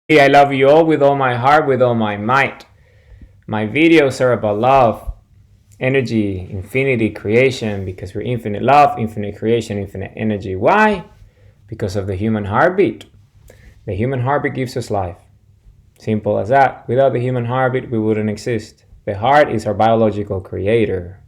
I love you all with all my heart, with all my might. My videos are about love, energy, infinity, creation, because we're infinite love, infinite creation, infinite energy. Why? Because of the human heartbeat. The human heartbeat gives us life. Simple as that. Without the human heartbeat, we wouldn't exist. The heart is our biological creator.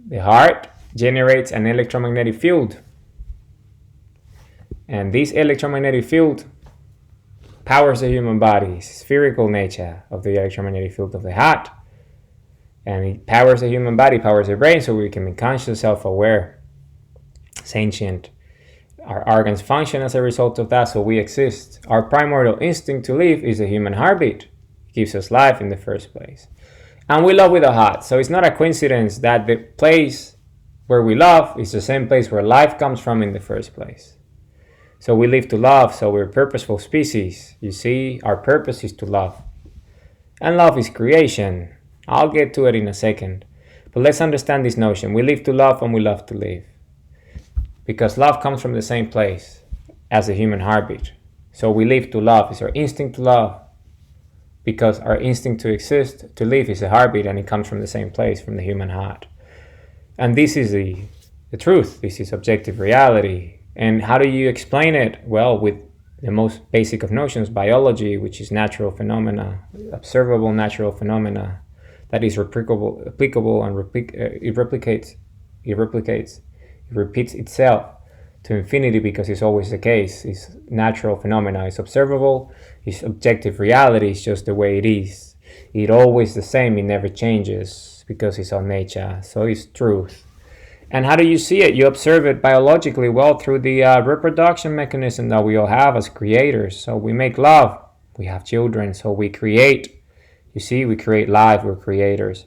The heart generates an electromagnetic field. And this electromagnetic field powers the human body, spherical nature of the electromagnetic field of the heart. And it powers the human body, powers the brain, so we can be conscious, self-aware, sentient. Our organs function as a result of that, so we exist. Our primordial instinct to live is the human heartbeat. It gives us life in the first place. And we love with a heart, so it's not a coincidence that the place where we love is the same place where life comes from in the first place. So we live to love, so we're a purposeful species. You see, our purpose is to love. And love is creation. I'll get to it in a second. But let's understand this notion. We live to love and we love to live. Because love comes from the same place as the human heartbeat. So we live to love. It's our instinct to love. Because our instinct to exist, to live, is a heartbeat, and it comes from the same place, from the human heart. And this is the truth. This is objective reality. And how do you explain it? Well, with the most basic of notions, biology, which is natural phenomena, observable natural phenomena, that is replicable, and it repeats itself to infinity, because it's always the case. It's natural phenomena. It's observable. It's objective reality. It's just the way it is. It's always the same. It never changes because it's our nature. So it's truth. And how do you see it? You observe it biologically, well, through the reproduction mechanism that we all have as creators. So we make love, we have children, so we create. You see, we create life, we're creators.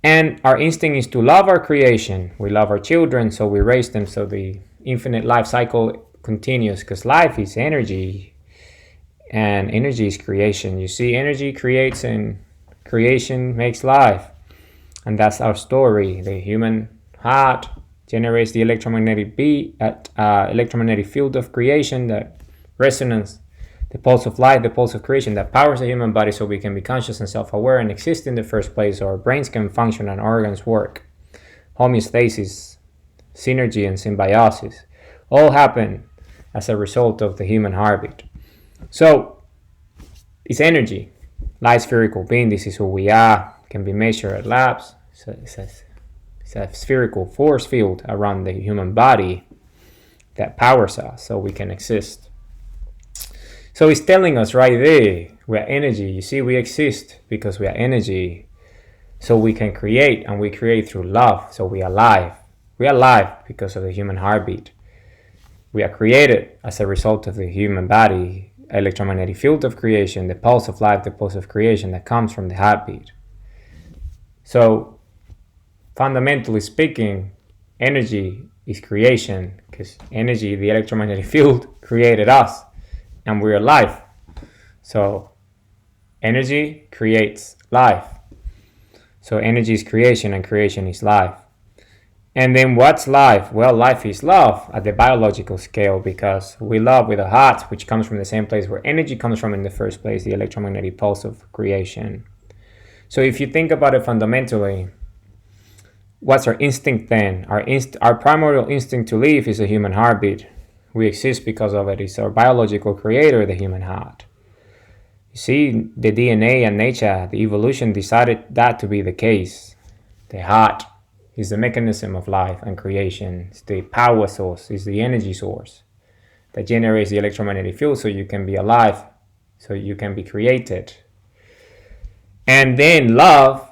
And our instinct is to love our creation. We love our children, so we raise them, so the infinite life cycle continues, because life is energy, and energy is creation. You see, energy creates and creation makes life. And that's our story. The human heart generates the electromagnetic electromagnetic field of creation, that resonance, the pulse of life, the pulse of creation that powers the human body, so we can be conscious and self-aware and exist in the first place, so our brains can function and organs work. Homeostasis, synergy, and symbiosis all happen as a result of the human heartbeat. So it's energy, light spherical being. This is who we are, can be measured at labs. So it's a spherical force field around the human body that powers us so we can exist. So it's telling us right there, we are energy. You see, we exist because we are energy. So we can create, and we create through love. So we are alive. We are alive because of the human heartbeat. We are created as a result of the human body, electromagnetic field of creation, the pulse of life, the pulse of creation that comes from the heartbeat. So fundamentally speaking, energy is creation, because energy, the electromagnetic field, created us, and we're alive. So energy creates life. So energy is creation, and creation is life. And then what's life? Well, life is love at the biological scale, because we love with a heart, which comes from the same place where energy comes from in the first place, the electromagnetic pulse of creation. So if you think about it fundamentally, what's our instinct then? Our primordial instinct to live is a human heartbeat. We exist because of it. It's our biological creator, the human heart. You see, the DNA and nature, the evolution decided that to be the case. The heart is the mechanism of life and creation. It's the power source, it's the energy source that generates the electromagnetic field, so you can be alive, so you can be created. And then love,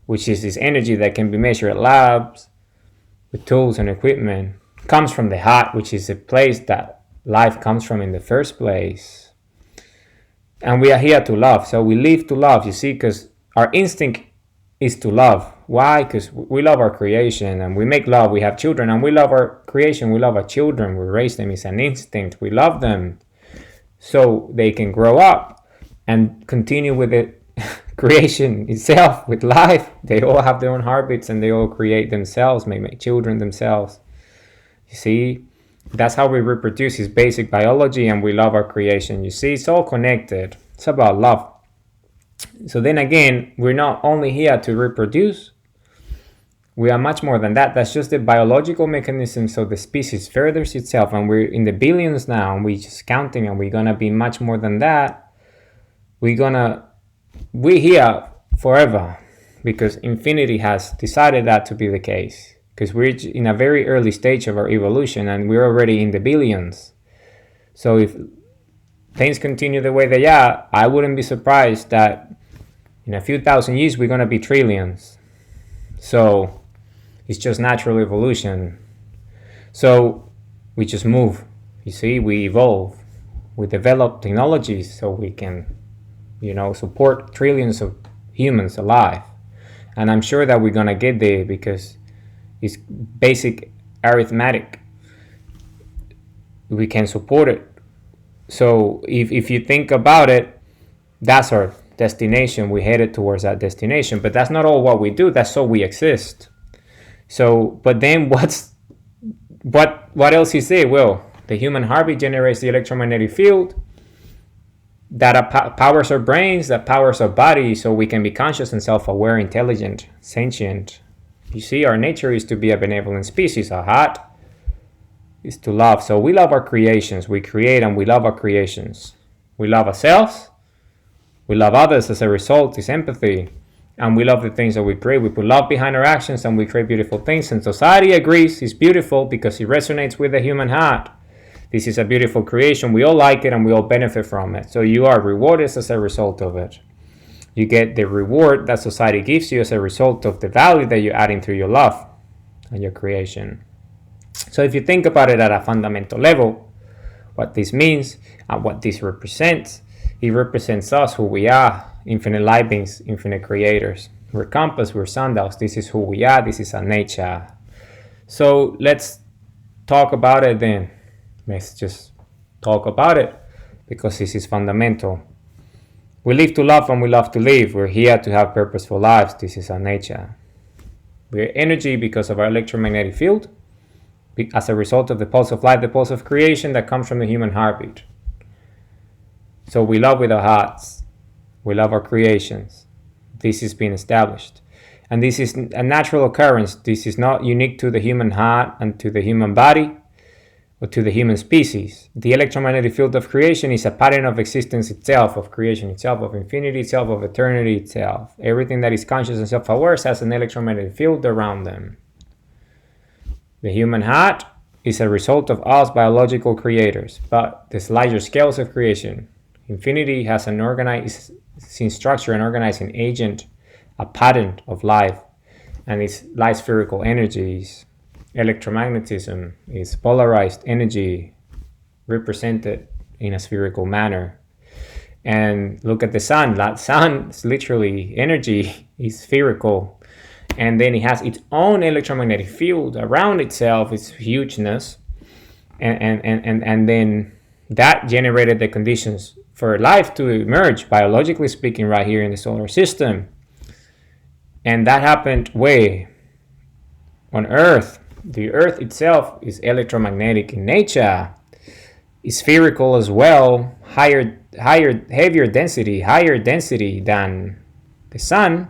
which is this energy that can be measured at labs with tools and equipment, comes from the heart, which is the place that life comes from in the first place. And we are here to love, so we live to love, you see, because our instinct is to love. Why? Because we love our creation, and we make love. We have children, and we love our creation. We love our children. We raise them. It's an instinct. We love them so they can grow up and continue with it. Creation itself, with life. They all have their own heartbeats, and they all create themselves, may make children themselves. You see, That's how we reproduce. It's basic biology, and we love our creation. You see, it's all connected. It's about love. So then again, we're not only here to reproduce, we are much more than that. That's just the biological mechanism. So the species furthers itself, and we're in the billions now, and we're just counting, and we're gonna be much more than that. We're here forever, because infinity has decided that to be the case. Because we're in a very early stage of our evolution, and we're already in the billions. So if things continue the way they are, I wouldn't be surprised that in a few thousand years we're gonna be trillions. So it's just natural evolution. So we just move. You see, we evolve. We develop technologies so we can, support trillions of humans alive. And I'm sure that we're gonna get there, because it's basic arithmetic. We can support it. So if you think about it, that's our destination. We're headed towards that destination. But that's not all what we do. That's so we exist. So, but then what else is there? Well, the human heartbeat generates the electromagnetic field that powers our brains, that powers our body, so we can be conscious and self-aware, intelligent, sentient. You see, our nature is to be a benevolent species. Our heart is to love. So we love our creations. We create and we love our creations. We love ourselves. We love others as a result. It's empathy. And we love the things that we create. We put love behind our actions, and we create beautiful things. And society agrees it's beautiful because it resonates with the human heart. This is a beautiful creation. We all like it, and we all benefit from it. So you are rewarded as a result of it. You get the reward that society gives you as a result of the value that you're adding through your love and your creation. So if you think about it at a fundamental level, what this means and what this represents, it represents us, who we are. Infinite light beings, infinite creators. We're compass, we're sundials. This is who we are. This is our nature. So let's talk about it then. Let's just talk about it, because this is fundamental. We live to love and we love to live. We're here to have purposeful lives. This is our nature. We're energy because of our electromagnetic field, as a result of the pulse of life, the pulse of creation that comes from the human heartbeat. So we love with our hearts. We love our creations. This has been established. And this is a natural occurrence. This is not unique to the human heart and to the human body or to the human species. The electromagnetic field of creation is a pattern of existence itself, of creation itself, of infinity itself, of eternity itself. Everything that is conscious and self-aware has an electromagnetic field around them. The human heart is a result of us biological creators, but there's larger scales of creation. Infinity has an organized structure, an organizing agent, a pattern of life, and it's light spherical energies. Electromagnetism is polarized energy represented in a spherical manner. And look at the sun. That sun is literally energy, is spherical. And then it has its own electromagnetic field around itself, its hugeness. And then that generated the conditions for life to emerge, biologically speaking, right here in the solar system. And that happened way on Earth. The Earth itself is electromagnetic in nature. It's spherical as well, heavier density than the sun,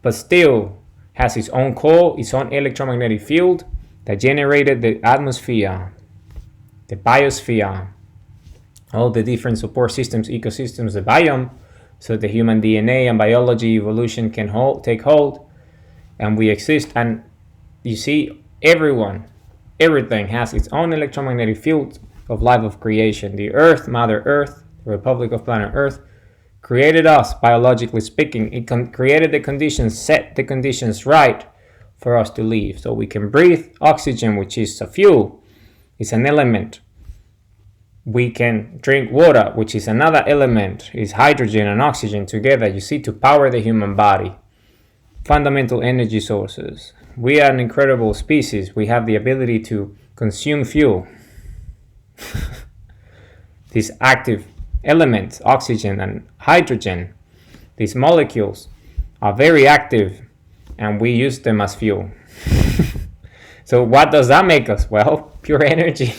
but still has its own core, its own electromagnetic field that generated the atmosphere, the biosphere, all the different support systems, ecosystems, the biome, so the human DNA and biology evolution can take hold, and we exist. And you see, everything has its own electromagnetic field of life of creation. The Earth, Mother Earth, the Republic of Planet Earth, created us, biologically speaking. It created the conditions, set the conditions right for us to live. So we can breathe oxygen, which is a fuel. It's an element. We can drink water, which is another element. It's hydrogen and oxygen together, you see, to power the human body. Fundamental energy sources. We are an incredible species. We have the ability to consume fuel. These active elements, oxygen and hydrogen, these molecules are very active, and we use them as fuel. So what does that make us? Well, pure energy.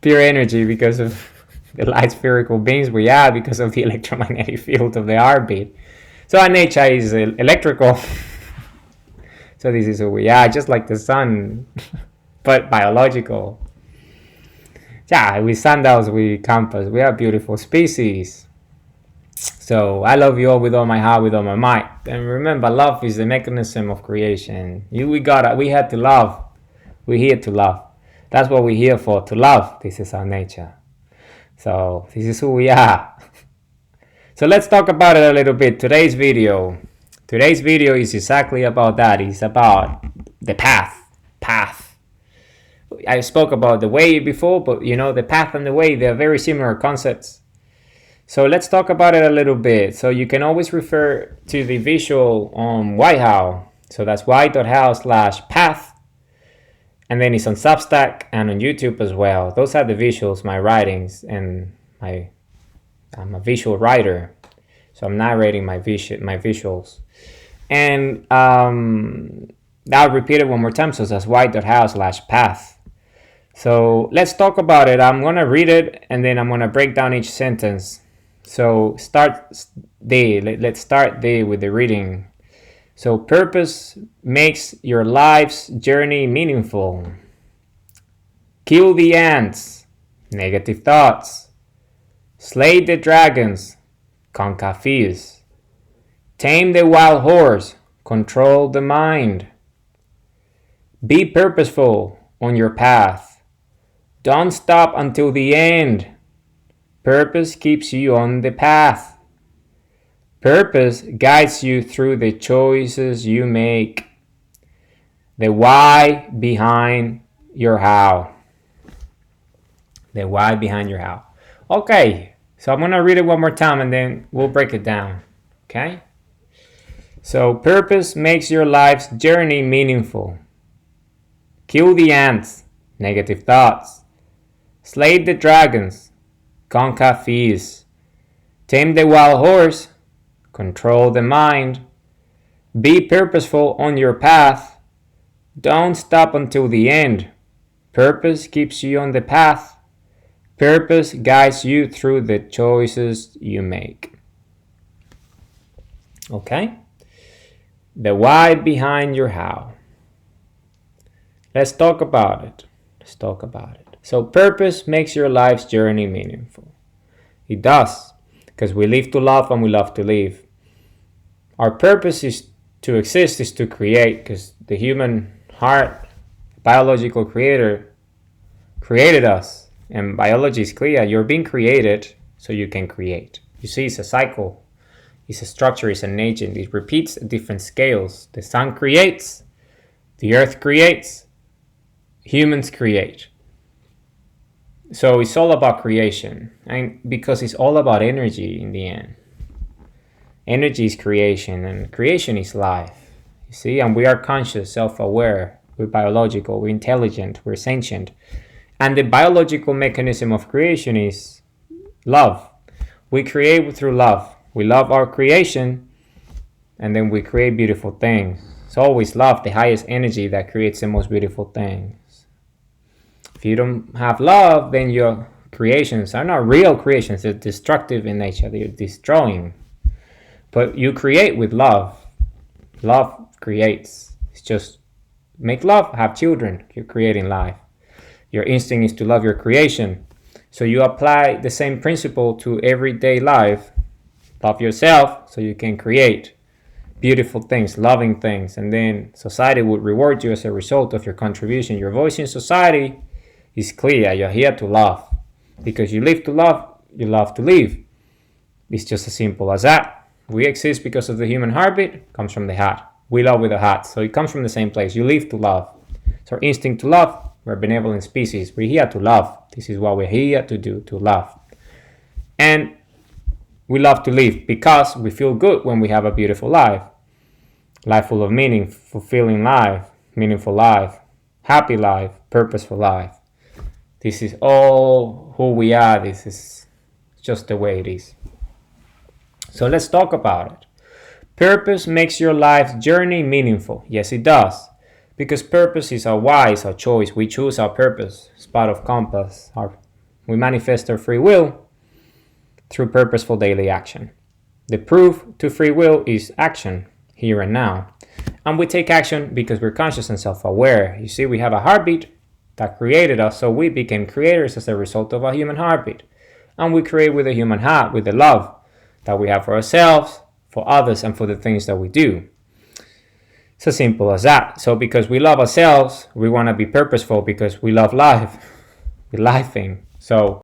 pure energy because of the light spherical beings we are, because of the electromagnetic field of the heartbeat. So our nature is electrical. So this is who we are, just like the sun, but biological. Yeah, with sundials, we compass. We are beautiful species. So I love you all with all my heart, with all my might. And remember, love is the mechanism of creation. We had to love. We're here to love. That's what we're here for, to love. This is our nature. So this is who we are. So let's talk about it a little bit. Today's video is exactly about that. It's about the path. I spoke about the way before, but the path and the way, they're very similar concepts. So let's talk about it a little bit. So you can always refer to the visual on Whitehow. So that's white.how/path. And then it's on Substack and on YouTube as well. Those are the visuals, my writings, and I'm a visual writer. So I'm narrating my visuals. And I'll repeat it one more time. So that's white.how/path. So let's talk about it. I'm going to read it and then I'm going to break down each sentence. So let's start there with the reading. So purpose makes your life's journey meaningful. Kill the ants, negative thoughts. Slay the dragons, conquer fears. Tame the wild horse, control the mind. Be purposeful on your path. Don't stop until the end. Purpose keeps you on the path. Purpose guides you through the choices you make. The why behind your how. The why behind your how. Okay, so I'm going to read it one more time and then we'll break it down. Okay? So purpose makes your life's journey meaningful. Kill the ants, negative thoughts. Slay the dragons, conquer fears. Tame the wild horse, control the mind. Be purposeful on your path. Don't stop until the end. Purpose keeps you on the path. Purpose guides you through the choices you make. Okay? The why behind your how. Let's talk about it. So purpose makes your life's journey meaningful. It does, because we live to love and we love to live. Our purpose is to exist, is to create, because the human heart, biological creator, created us. And biology is clear. You're being created so you can create. You see, it's a cycle. It's a structure, it's an agent. It repeats at different scales. The sun creates, the earth creates, humans create. So it's all about creation, and because it's all about energy in the end. Energy is creation, and creation is life. You see, and we are conscious, self-aware, we're biological, we're intelligent, we're sentient. And the biological mechanism of creation is love. We create through love. We love our creation, and then we create beautiful things. It's always love, the highest energy that creates the most beautiful things. If you don't have love, then your creations are not real creations. They're destructive in nature. They're destroying. But you create with love. Love creates. It's just make love, have children. You're creating life. Your instinct is to love your creation. So you apply the same principle to everyday life. Love yourself so you can create beautiful things, loving things. And then society would reward you as a result of your contribution. Your voice in society is clear. You're here to love. Because you live to love, you love to live. It's just as simple as that. We exist because of the human heartbeat, comes from the heart. We love with the heart. So it comes from the same place. You live to love. It's our instinct to love. We're a benevolent species. We're here to love. This is what we're here to do, to love. And we love to live because we feel good when we have a beautiful life. Life full of meaning, fulfilling life, meaningful life, happy life, purposeful life. This is all who we are. This is just the way it is. So let's talk about it. Purpose makes your life's journey meaningful. Yes, it does. Because purpose is our why, it's our choice. We choose our purpose. It's part of compass, our We manifest our free will through purposeful daily action. The proof to free will is action, here and now. And we take action because we're conscious and self-aware. You see, we have a heartbeat that created us, so we became creators as a result of a human heartbeat. And we create with a human heart, with the love that we have for ourselves, for others, and for the things that we do. It's as simple as that. So because we love ourselves, we want to be purposeful because we love life. We're lifing. So